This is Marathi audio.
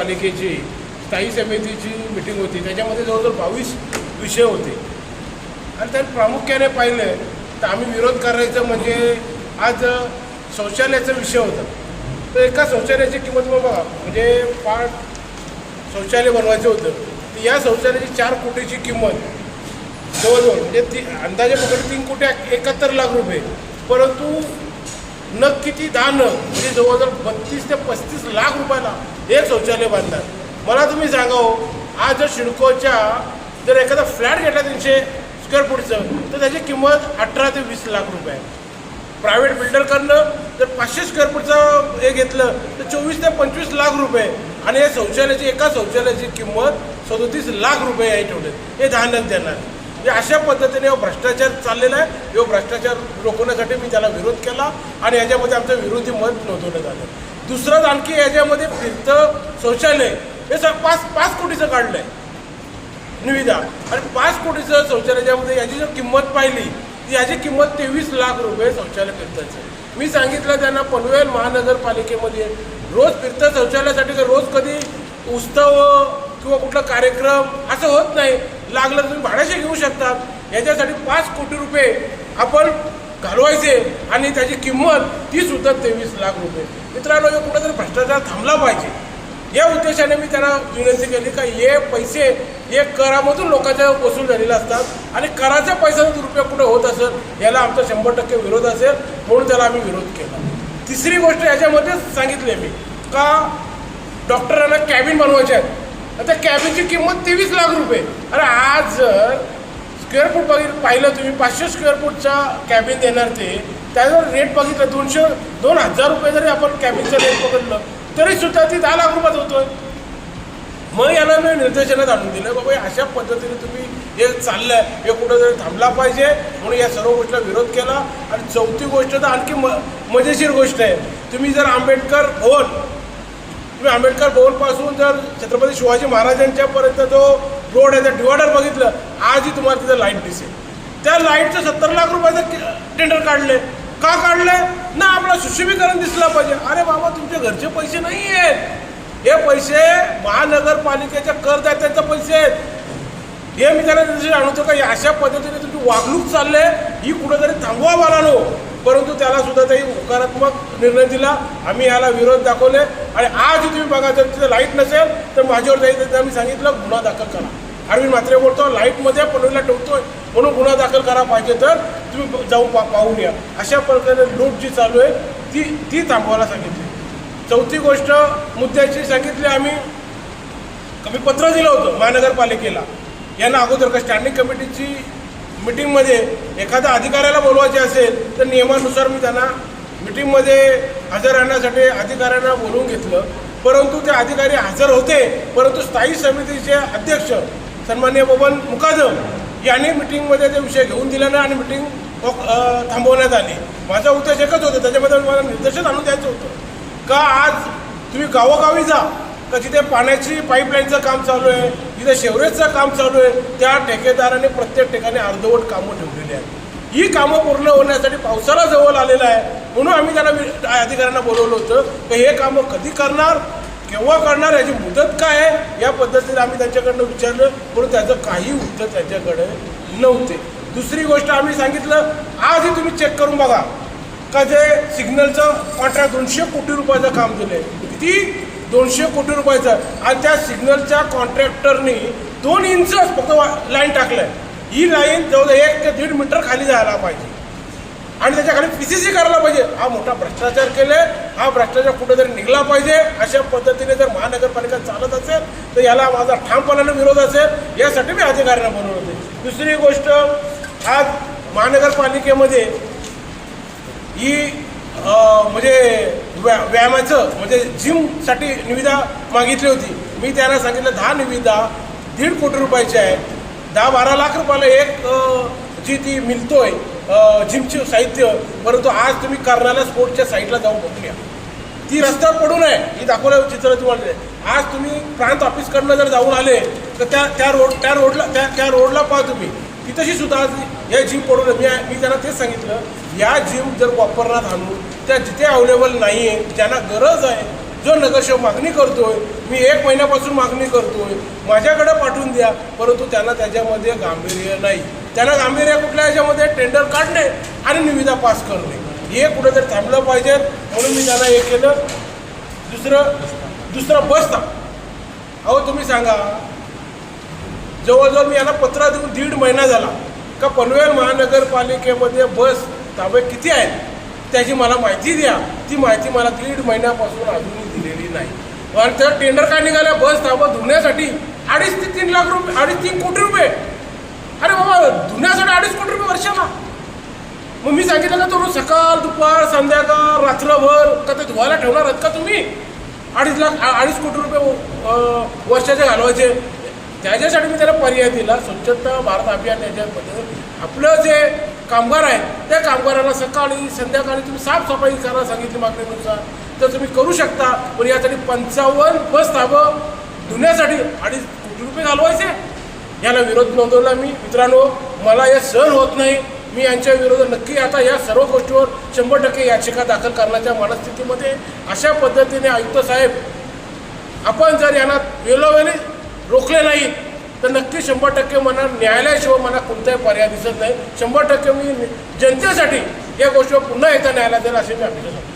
महानगरपालिकेची स्थायी समितीची मिटिंग होती. त्याच्यामध्ये जवळजवळ 22 विषय होते आणि त्यात प्रामुख्याने पाहिलं तर आम्ही विरोध करायचं म्हणजे आज शौचालयाचा विषय होता. तर एका शौचालयाची किंमत मग बघा, म्हणजे 5 शौचालय बनवायचं होतं. तर या शौचालयाची 4 कोटीची किंमत जवळजवळ म्हणजे ती अंदाजे पकडे 3 कोटी 71 लाख रुपये. परंतु नग किती 10 नग म्हणजे जवळजवळ 32 ते 35 लाख रुपयाला एक शौचालय बांधतात. मला तुम्ही सांगावं, आज जर सिडकोच्या जर एखादा फ्लॅट घेतला 300 स्क्वेअर फूटचं तर त्याची किंमत 18 ते 20 लाख रुपये आहे. प्रायव्हेट बिल्डरकडनं जर 500 स्क्वेअर फूटचं हे घेतलं तर 24 ते 25 लाख रुपये आणि या शौचालयाची एका शौचालयाची किंमत 37 लाख रुपये आहे ठेवले. हे 10 नग देणार. म्हणजे अशा पद्धतीने भ्रष्टाचार चाललेला आहे. हे भ्रष्टाचार रोखण्यासाठी मी त्याला विरोध केला आणि याच्यामध्ये आमचं विरोधी मत नोंदवण्यात आलं. दुसरंच आणखी याच्यामध्ये फिरतं शौचालय हे 5 कोटीचं काढलं आहे निविदा आणि 5 कोटीचं शौचालयामध्ये याची जर किंमत पाहिली तर याची किंमत 23 लाख रुपये शौचालय फिरताचं. मी सांगितलं त्यांना पनवेल महानगरपालिकेमध्ये रोज फिरतं शौचालयासाठी रोज कधी उत्सव किंवा कुठला कार्यक्रम असं होत नाही. लागलं तर तुम्ही भाड्याचे घेऊ शकतात. याच्यासाठी 5 कोटी रुपये आपण घालवायचे आणि त्याची किंमत ती सुद्धा 23 लाख रुपये. मित्रांनो, हे कुठेतरी भ्रष्टाचार थांबला पाहिजे. या उद्देशाने मी त्यांना विनंती केली का हे पैसे हे करामधून लोकांच्या वसूल झालेले असतात आणि कराचा पैशाचा दुरुपयोग कुठे होत असेल याला आमचा 100% विरोध असेल, म्हणून त्याला आम्ही विरोध केला. तिसरी गोष्ट याच्यामध्येच सांगितली मी का डॉक्टरांना कॅबिन बनवायचे आहेत. आता कॅबिनची किंमत 23 लाख रुपये. अरे आज जर स्क्वेअर फूट पाहिलं तुम्ही 500 स्क्वेअर फूटचा कॅबिन देणार ते त्याचं रेट बघितलं 2,000 रुपये जरी आपण कॅबिनचं रेट पकडलं तरी सुद्धा ती 10 लाख रुपयात होतोय. मग याला मी निर्देशनात आणून दिलं बाबा अशा पद्धतीने तुम्ही हे चाललंय हे कुठं तरी थांबला पाहिजे, म्हणून या सर्व गोष्टीला विरोध केला. आणि चौथी गोष्ट तर आणखी मजेशीर गोष्ट आहे. तुम्ही जर आंबेडकर भवनपासून जर छत्रपती शिवाजी महाराजांच्यापर्यंत जो रोड आहे त्या डिवायडर बघितलं, आजही तुम्हाला तिथं लाईट दिसेल. त्या लाईटचं 70 लाख रुपयाचं टेंडर काढले. का काढले ना? आपला सुशोभीकरण दिसला पाहिजे. अरे बाबा, तुमचे घरचे पैसे नाही आहेत, हे पैसे महानगरपालिकेच्या करदात्यांचे पैसे आहेत. हे मी त्यांना निर्देश आणतो का अशा पद्धतीने तुमची वागणूक चालली आहे ही कुठंतरी थांबवा मला नो. परंतु त्याला सुद्धा त्यांनी होकारात्मक निर्णय दिला. आम्ही याला विरोध दाखवले आणि आज तुम्ही बघा जर तिथे लाईट नसेल तर माझ्यावर जायचं आम्ही सांगितलं गुन्हा दाखल करा. अरविंद म्हात्रे बोलतो लाईटमध्ये पनवेलला ठेवतोय म्हणून गुन्हा दाखल करा पाहिजे तर तुम्ही जाऊन पाहून या. अशा प्रकारे लूट जी चालू आहे ती थांबवायला सांगितली. चौथी गोष्ट मुद्द्याची सांगितली आम्ही पत्र दिलं होतं महानगरपालिकेला. यांना अगोदर का स्टँडिंग कमिटीची मिटिंगमध्ये एखाद्या अधिकाऱ्याला बोलवायचे असेल तर नियमानुसार मी त्यांना मिटिंगमध्ये हजर राहण्यासाठी अधिकाऱ्यांना बोलवून घेतलं. परंतु ते अधिकारी हजर होते, परंतु स्थायी समितीचे अध्यक्ष सन्माननीय बबन मुकादम यांनी मिटिंगमध्ये ते विषय घेऊन दिला नाही आणि मिटिंग थांबवण्यात आली. माझा उद्देश एकच होता, त्याच्यामध्ये मला निर्देशन आणून द्यायचं होतं का आज तुम्ही गावोगावी जा का जिथे पाण्याची पाईपलाईनचं काम चालू आहे, जिथे शेवरेजचं काम चालू आहे, त्या ठेकेदाराने प्रत्येक ठिकाणी अर्धवट कामं ठेवलेली आहेत. ही कामं पूर्ण होण्यासाठी पावसाळा जवळ आलेला आहे, म्हणून आम्ही त्यांना अधिकाऱ्यांना बोलवलं होतं की हे कामं कधी करणार, केव्हा करणार, याची मुदत काय आहे, या पद्धतीने आम्ही त्यांच्याकडनं विचारलं. म्हणून त्याचं काही उत्तर त्यांच्याकडे नव्हते. दुसरी गोष्ट आम्ही सांगितलं आजही तुम्ही चेक करून बघा का जे सिग्नलचं कॉन्ट्रॅक्ट 200 कोटी रुपयाचं काम दिलं आहे. किती? 200 कोटी रुपयाचं. आणि त्या सिग्नलच्या कॉन्ट्रॅक्टरनी 2 इंचच फक्त लाईन टाकलं आहे. ही लाईन जवळ 1 ते 1.5 मीटर खाली जायला पाहिजे आणि त्याच्या खाली PCC करायला पाहिजे. हा मोठा भ्रष्टाचार केले. हा भ्रष्टाचार कुठेतरी निघला पाहिजे. अशा पद्धतीने जर महानगरपालिका चालत असेल तर याला माझा ठामपणाने विरोध असेल. यासाठी मी अधिकाऱ्यांना बोलवलं होते. दुसरी गोष्ट, आज महानगरपालिकेमध्ये ही म्हणजे व्यायामाचं म्हणजे जिमसाठी निविदा मागितली होती. मी त्यांना सांगितलं 10 निविदा 1.5 कोटी रुपयाच्या आहेत. 10-12 लाख रुपयाला एक जी ती मिळतोय जिमची साहित्य. परंतु आज तुम्ही कर्नाला स्पोर्टच्या साईडला जाऊन बघूया, ती रस्त्यावर पडून आहे. ही दाखवलं चित्र तुम्हाला. आज तुम्ही प्रांत ऑफिसकडनं जर जाऊन आले तर त्या रोडला पहा तुम्ही, तिथंशी सुद्धा आज या जिम पडून मी त्यांना तेच सांगितलं या जिम जर वापरण्यात आणून त्या जिथे अवेलेबल नाही आहे, ज्यांना गरज आहे, जो नगरसेवक मागणी करतोय, मी 1 महिन्यापासून मागणी करतोय, माझ्याकडे पाठवून द्या, परंतु त्यांना त्याच्यामध्ये गांभीर्य नाही. त्यांना गांभीर्य कुठल्या याच्यामध्ये टेंडर काढणे आणि निविदा पास करणे, हे कुठेतरी थांबलं पाहिजे. म्हणून मी त्यांना हे केलं. दुसरं बस थांब. अहो तुम्ही सांगा, जवळजवळ मी यांना पत्र देऊन 1.5 महिना झाला का पनवेल महानगरपालिकेमध्ये बस ताबे किती आहेत त्याची मला माहिती द्या. ती माहिती मला 1.5 महिन्यापासून अजूनही दिलेली नाही. आणि त्या टेंडर काय निघाल्या बस ताबा धुण्यासाठी 2.5 ते 3 लाख रुपये, 2.5-3 कोटी रुपये. अरे बाबा, धुण्यासाठी 2.5 कोटी रुपये वर्षाला. मग मी सांगितलं का तो सकाळ दुपार संध्याकाळ रात्रभर का ते धुवायला ठेवणार आहेत का तुम्ही? 2.5 कोटी रुपये वर्षाचे घालवायचे. त्याच्यासाठी मी त्याला पर्याय दिला. स्वच्छता भारत अभियान याच्यामध्ये आपलं जे कामगार आहेत त्या कामगारांना सकाळी संध्याकाळी तुम्ही साफसफाई करायला सांगितली मागणीनुसार, तर तुम्ही करू शकता. पण यासाठी 55 बस ताबं धुण्यासाठी 2.5 कोटी रुपये घालवायचे. याला विरोध नोंदवला मी. मित्रांनो, मला हे सहन होत नाही. मी यांच्या विरोधात नक्की आता या सर्व गोष्टीवर 100% याचिका दाखल करण्याच्या मनस्थितीमध्ये. अशा पद्धतीने आयुक्त साहेब, आपण जर यांना वेळोवेळी रोखले नाही तर नक्की 100% मला न्यायालयाशिवाय मला कोणताही पर्याय दिसत नाही. 100% मी जनतेसाठी या गोष्टीवर पुन्हा एकदा न्यायालयात जाईल असे मी अपेक्षा करतो.